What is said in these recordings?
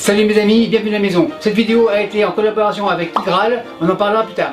Salut mes amis, bienvenue à la maison. Cette vidéo a été en collaboration avec Igral, on en parlera plus tard.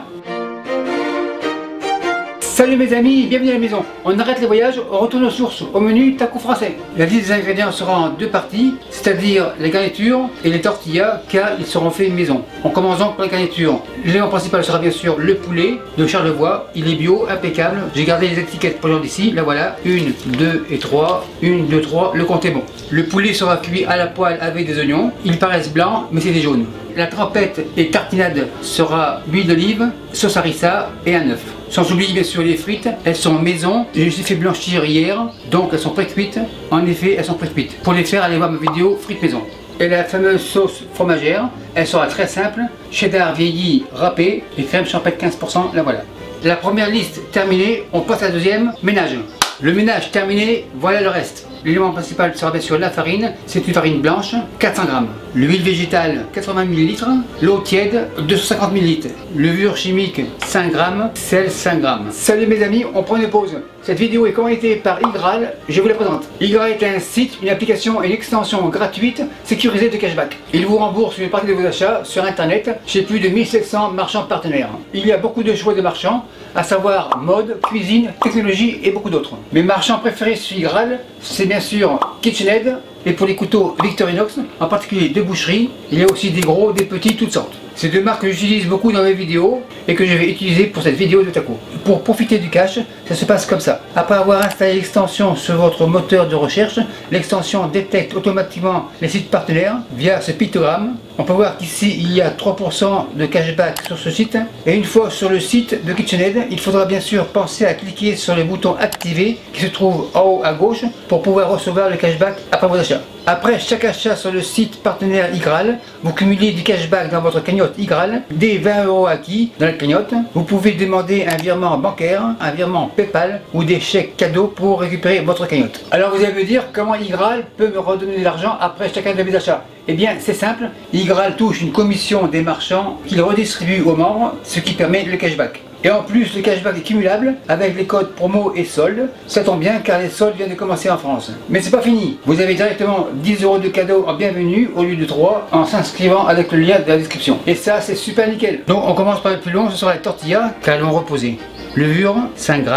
Salut mes amis, bienvenue à la maison. On arrête les voyages, on retourne aux sources, au menu taco français. La liste des ingrédients sera en deux parties, c'est-à-dire les garnitures et les tortillas, car ils seront faits maison. On commence donc par les garnitures. L'élément principal sera bien sûr le poulet de Charlevoix. Il est bio, impeccable. J'ai gardé les étiquettes pour d'ici, là voilà. 1, 2 et 3. 1, 2, 3, le compte est bon. Le poulet sera cuit à la poêle avec des oignons. Ils paraissent blancs, mais c'est des jaunes. La trempette et tartinade sera huile d'olive, sauce harissa et un œuf. Sans oublier bien sûr les frites, elles sont maison, je les ai fait blanchir hier, donc elles sont pré-cuites. En effet, elles sont pré-cuites. Pour les faire, allez voir ma vidéo frites maison. Et la fameuse sauce fromagère, elle sera très simple, cheddar vieilli râpé et crème champêtre 15%, la voilà. La première liste terminée, on passe à la deuxième, ménage. Le ménage terminé, voilà le reste. L'élément principal sera bien sûr la farine, c'est une farine blanche, 400 g. L'huile végétale, 80 ml. L'eau tiède, 250 ml. Levure chimique, 5 g. Sel, 5 g. Salut mes amis, on prend une pause. Cette vidéo est commanditée par Igral, je vous la présente. Igral est un site, une application et une extension gratuite sécurisée de cashback. Il vous rembourse une partie de vos achats sur internet chez plus de 1700 marchands partenaires. Il y a beaucoup de choix de marchands, à savoir mode, cuisine, technologie et beaucoup d'autres. Mes marchands préférés sur Igral, c'est bien sûr KitchenAid et pour les couteaux Victorinox, en particulier de boucherie, il y a aussi des gros, des petits, toutes sortes. Ces deux marques que j'utilise beaucoup dans mes vidéos et que je vais utiliser pour cette vidéo de taco. Pour profiter du cash, ça se passe comme ça. Après avoir installé l'extension sur votre moteur de recherche, l'extension détecte automatiquement les sites partenaires via ce pictogramme. On peut voir qu'ici il y a 3% de cashback sur ce site. Et une fois sur le site de KitchenAid, il faudra bien sûr penser à cliquer sur le bouton activer qui se trouve en haut à gauche pour pouvoir recevoir le cashback après vos achats. Après chaque achat sur le site partenaire Igral, vous cumulez du cashback dans votre cagnotte Igral, des 20 € acquis dans la cagnotte. Vous pouvez demander un virement bancaire, un virement PayPal ou des chèques cadeaux pour récupérer votre cagnotte. Alors vous allez me dire comment Igral peut me redonner de l'argent après chacun de mes achats. Eh bien c'est simple, Igral touche une commission des marchands qu'il redistribue aux membres, ce qui permet le cashback. Et en plus, le cashback est cumulable avec les codes promo et soldes. Ça tombe bien car les soldes viennent de commencer en France. Mais c'est pas fini. Vous avez directement 10 € de cadeau en bienvenue au lieu de 3 en s'inscrivant avec le lien de la description. Et ça, c'est super nickel. Donc on commence par le plus long, ce sera les tortillas car elles vont reposer. Levure, 5 g.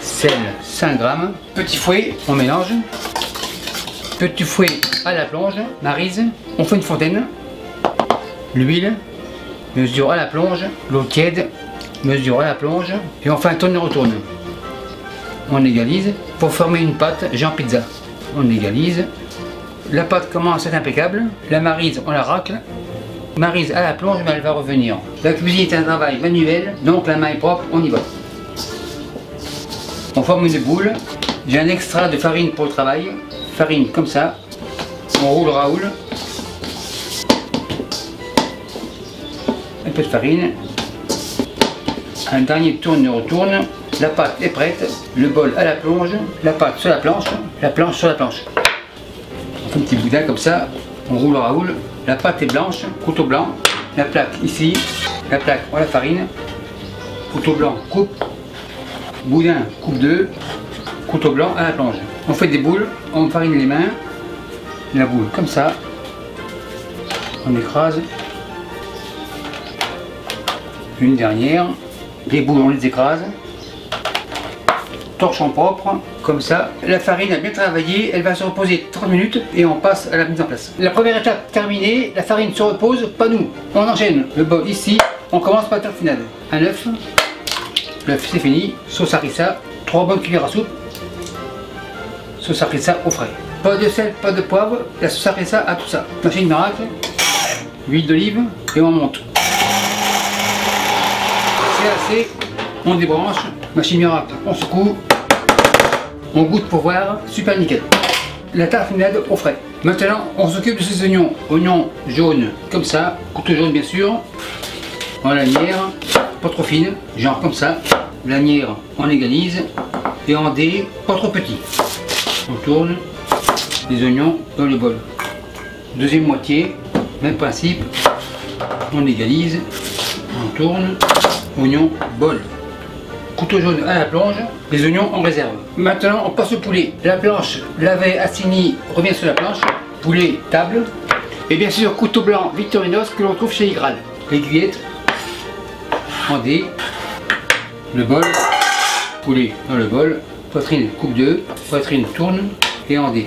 Sel, 5 g. Petit fouet, on mélange. Petit fouet à la plonge. Maryse, on fait une fontaine. L'huile, mesure à la plonge. L'eau tiède, mesure à la plonge et enfin tourne et retourne. On égalise pour former une pâte genre pizza. On égalise. La pâte commence à être impeccable. La maryse, on la racle. Maryse à la plonge, mais elle va revenir. La cuisine est un travail manuel, donc la main est propre, on y va. On forme une boule. J'ai un extra de farine pour le travail. Farine comme ça. On roule, raoule. Un peu de farine. Un dernier tourne et retourne, la pâte est prête, le bol à la plonge, la pâte sur la planche sur la planche. On fait un petit boudin comme ça, on roule, raoule, la pâte est blanche, couteau blanc, la plaque ici, la plaque on la farine, couteau blanc coupe, boudin coupe 2, couteau blanc à la plonge. On fait des boules, on farine les mains, la boule comme ça, on écrase, une dernière. Les boules on les écrase, torchon propre, comme ça. La farine a bien travaillé, elle va se reposer 30 minutes et on passe à la mise en place. La première étape terminée, la farine se repose, pas nous. On enchaîne le bol ici, on commence par la tartinade. Un œuf, l'œuf c'est fini, sauce harissa, 3 bonnes cuillères à soupe, sauce harissa au frais. Pas de sel, pas de poivre, la sauce harissa à tout ça. Machine miracle, huile d'olive et on monte. Assez, on débranche, machine miracle, on secoue, on goûte pour voir, super nickel. La tartinade au frais. Maintenant, on s'occupe de ces oignons, oignons jaunes comme ça, couteau jaune bien sûr, en lanière, pas trop fine, genre comme ça, lanière on égalise, et en dés, pas trop petit. On tourne les oignons dans le bol. Deuxième moitié, même principe, on égalise, on tourne. Oignon, bol. Couteau jaune à la plonge, les oignons en réserve. Maintenant on passe au poulet. La planche lavée, assainie, revient sur la planche. Poulet, table. Et bien sûr, couteau blanc Victorinos que l'on trouve chez Igral. L'aiguillette, en D, le bol, poulet dans le bol, poitrine coupe 2, poitrine tourne et en D.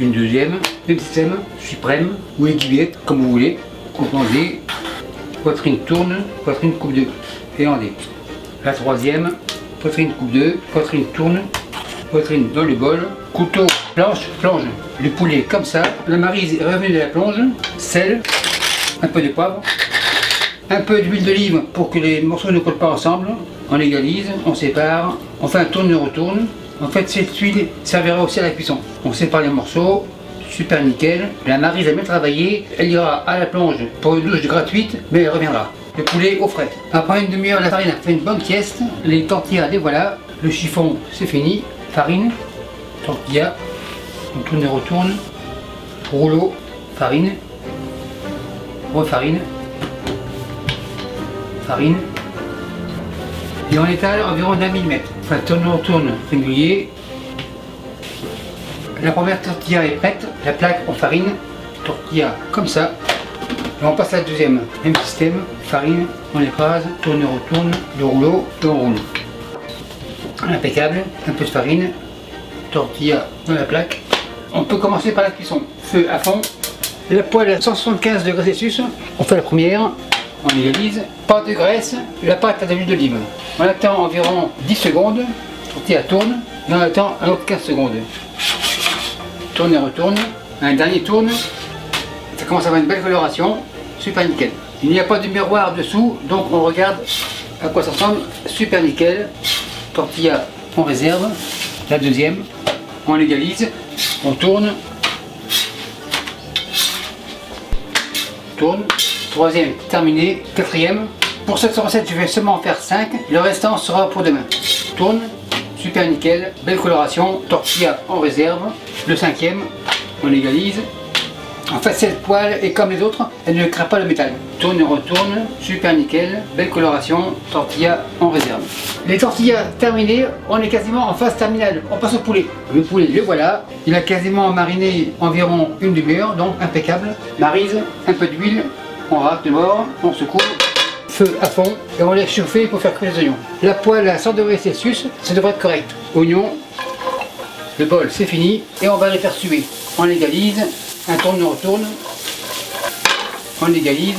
Une deuxième, même système, suprême ou aiguillette, comme vous voulez, coupe en D, poitrine tourne, poitrine coupe 2 et en D. La troisième, poitrine coupe 2, poitrine tourne, poitrine dans le bol, couteau, planche, plonge. Le poulet comme ça, la maryse est revenue de la plonge, sel, un peu de poivre, un peu d'huile d'olive pour que les morceaux ne collent pas ensemble, on égalise, on sépare, on fait un tourne-retourne. En fait, cette huile servira aussi à la cuisson. On sépare les morceaux, super nickel. La maryse a bien travaillé, elle ira à la plonge pour une douche gratuite, mais elle reviendra. Le poulet au frais. Après une demi-heure, la farine a fait une bonne sieste. Les tortillas, les voilà. Le chiffon, c'est fini. Farine, tortilla, on tourne et retourne. Rouleau, farine, refarine, farine. Et on étale environ d'1 mm. Enfin, tourne régulier. La première tortilla est prête. La plaque en farine, tortilla comme ça. Et on passe à la deuxième. Même système, farine, on écrase, tourne, retourne, le rouleau et on roule. Impeccable, un peu de farine, tortilla dans la plaque. On peut commencer par la cuisson. Feu à fond. La poêle à 175 degrés Celsius. On fait la première. On égalise, pas de graisse, la pâte à de l'huile d'olive. On attend environ 10 secondes, tortilla tourne, et on attend un autre 15 secondes. Tourne et retourne, un dernier tourne, ça commence à avoir une belle coloration, super nickel. Il n'y a pas de miroir dessous, donc on regarde à quoi ça ressemble, super nickel. Tortilla on réserve, la deuxième, on l'égalise, on tourne, tourne. Troisième, terminé. Quatrième. Pour cette recette, je vais seulement en faire 5. Le restant sera pour demain. Tourne, super nickel, belle coloration, tortilla en réserve. Le cinquième, on égalise. En fait, cette poêle est comme les autres, elle ne craint pas le métal. Tourne et retourne, super nickel, belle coloration, tortilla en réserve. Les tortillas terminées, on est quasiment en phase terminale. On passe au poulet. Le poulet, le voilà. Il a quasiment mariné environ une demi-heure, donc impeccable. Maryse, un peu d'huile. On rate de bord, on secoue, feu à fond et on laisse chauffer pour faire cuire les oignons. La poêle à 100 degrés Celsius, ça devrait être correct. Oignons, le bol c'est fini et on va les faire suer. On égalise, un tourne-retourne, on égalise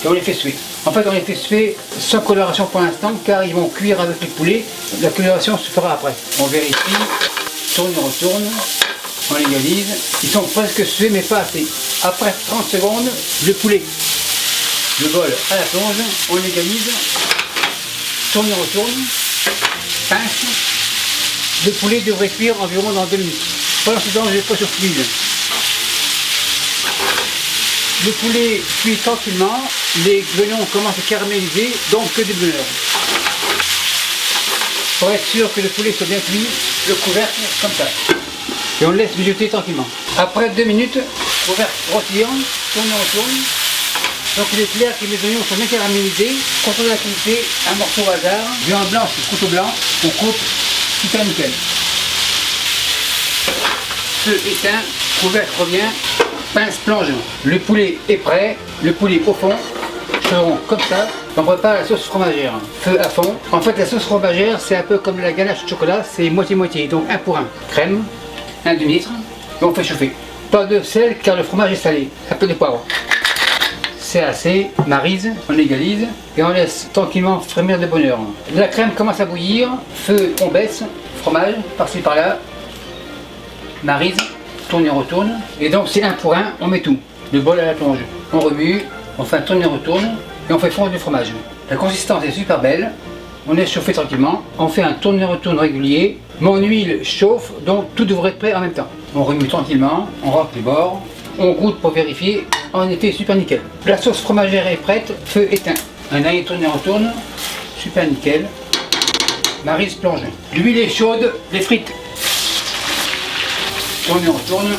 et on les fait suer. En fait on les fait suer sans coloration pour l'instant car ils vont cuire avec le poulet. La coloration se fera après. On vérifie, tourne-retourne, on égalise. Ils sont presque sués mais pas assez. Après 30 secondes, le poulet. Le bol à la plonge, on égalise, tourne et retourne, pince. Le poulet devrait cuire environ dans 2 minutes. Pendant ce temps, je vais pas sur l'huile. Le poulet cuit tranquillement, les oignons commencent à caraméliser, donc que du bonheur. Pour être sûr que le poulet soit bien cuit, le couvercle comme ça. Et on le laisse mijoter tranquillement. Après 2 minutes, couvercle rôtir, tourne et retourne. Donc il est clair que les oignons sont bien caramélisés. Contrôle la qualité, un morceau au hasard, viande blanche, couteau blanc, on coupe, super nickel. Feu éteint, couvercle revient, pince plonge. Le poulet est prêt, le poulet au fond, seront comme ça. On prépare la sauce fromagère. Feu à fond. En fait la sauce fromagère c'est un peu comme la ganache de chocolat, c'est moitié-moitié, donc 1 pour 1. Crème, un demi-litre, et on fait chauffer. Pas de sel car le fromage est salé, un peu de poivre. C'est assez, maryse, on égalise et on laisse tranquillement frémir de bonne heure. La crème commence à bouillir, feu on baisse, fromage par-ci par-là, maryse, tourne et retourne. Et donc c'est 1 pour 1, on met tout. Le bol à la plonge, on remue, on fait un tourne et retourne et on fait fondre du fromage. La consistance est super belle, on laisse chauffer tranquillement, on fait un tourne et retourne régulier. Mon huile chauffe, donc tout devrait être prêt en même temps. On remue tranquillement, on râpe les bords, on goûte pour vérifier, en effet super nickel. La sauce fromagère est prête, feu éteint. Un ail tourne et retourne, super nickel. Maryse plonge. L'huile est chaude, les frites. Tourne et retourne.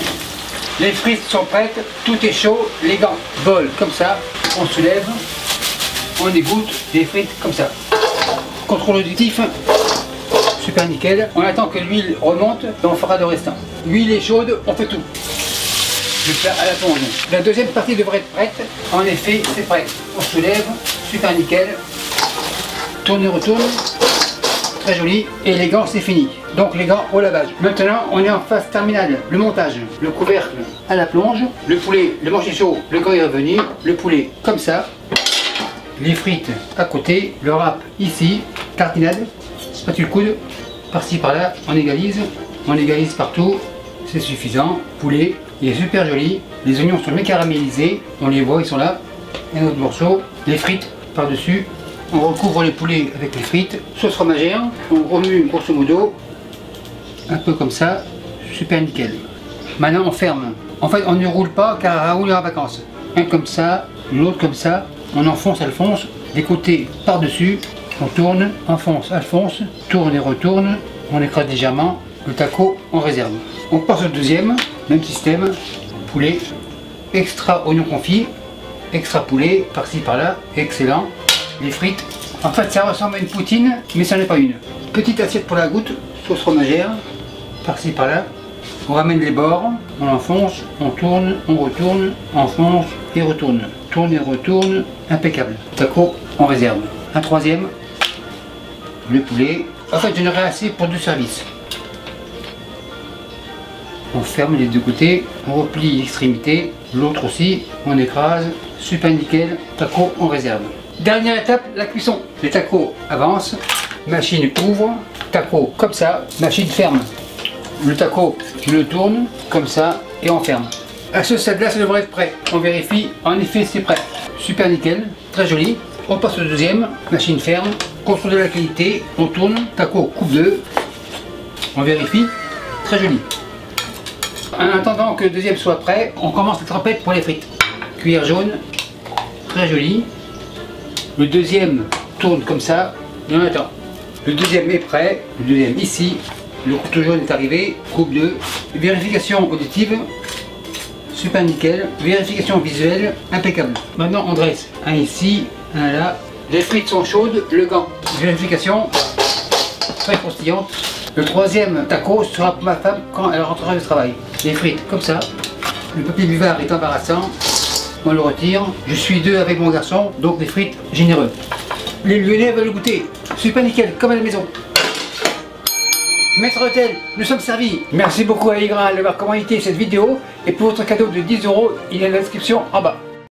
Les frites sont prêtes, tout est chaud, les gants. Bol comme ça, on soulève, on égoutte les frites comme ça. Contrôle auditif, super nickel. On attend que l'huile remonte et on fera le restant. L'huile est chaude, on fait tout. le plat à la plonge. La deuxième partie devrait être prête. En effet, c'est prêt. On soulève, super nickel. Tourne et retourne. Très joli. Et les gants, c'est fini. Donc les gants au lavage. Maintenant, on est en phase terminale. Le montage. Le couvercle à la plonge. Le poulet, le manger chaud, le gant est revenu. Le poulet comme ça. Les frites à côté. Le râpe ici. Tartinade. Spatule coude. Par-ci par-là. On égalise. On égalise partout. C'est suffisant. Poulet. Il est super joli. Les oignons sont bien caramélisés. On les voit, ils sont là. Un autre morceau. Les frites par-dessus. On recouvre les poulets avec les frites. Sauce fromagère. On remue grosso modo. Un peu comme ça. Super nickel. Maintenant on ferme. En fait on ne roule pas car Raoul est en vacances. Un comme ça. L'autre comme ça. On enfonce, Alphonse. Des côtés par-dessus. On tourne. Enfonce, Alphonse. Tourne et retourne. On écrase légèrement. Le taco en réserve. On passe au deuxième. Même système. Poulet. Extra oignon confit. Extra poulet. Par-ci par-là. Excellent. Les frites. En fait ça ressemble à une poutine, mais ça n'est pas une. Petite assiette pour la goutte, sauce fromagère, par-ci par-là. On ramène les bords, on enfonce, on tourne, on retourne, enfonce et retourne. Tourne et retourne, impeccable. Taco en réserve. Un troisième, le poulet. En fait j'en aurai assez pour 2 services. On ferme les deux côtés, on replie l'extrémité, l'autre aussi, on écrase, super nickel, taco en réserve. Dernière étape, la cuisson. Les tacos avancent, machine ouvre, taco comme ça, machine ferme. Le taco, je le tourne comme ça et on ferme. À ce stade-là, ça devrait être prêt. On vérifie, en effet c'est prêt. Super nickel, très joli. On passe au deuxième, machine ferme, contrôle de la qualité, on tourne, taco coupe 2, on vérifie, très joli. En attendant que le deuxième soit prêt, on commence la trempette pour les frites. Cuillère jaune, très joli. Le deuxième tourne comme ça, et on attend. Le deuxième est prêt, le deuxième ici, le couteau jaune est arrivé, coupe 2. Vérification auditive, super nickel. Vérification visuelle, impeccable. Maintenant on dresse, un ici, un là. Les frites sont chaudes, le gant. Vérification, très croustillante. Le troisième taco sera pour ma femme quand elle rentrera du travail. Les frites comme ça. Le papier buvard est embarrassant. On le retire. Je suis 2 avec mon garçon, donc des frites généreux. Les Lyonnais veulent le goûter. Super nickel, comme à la maison. Maître Hôtel, nous sommes servis. Merci beaucoup à Igral d'avoir commandité cette vidéo. Et pour votre cadeau de 10 €, il y a la description en bas.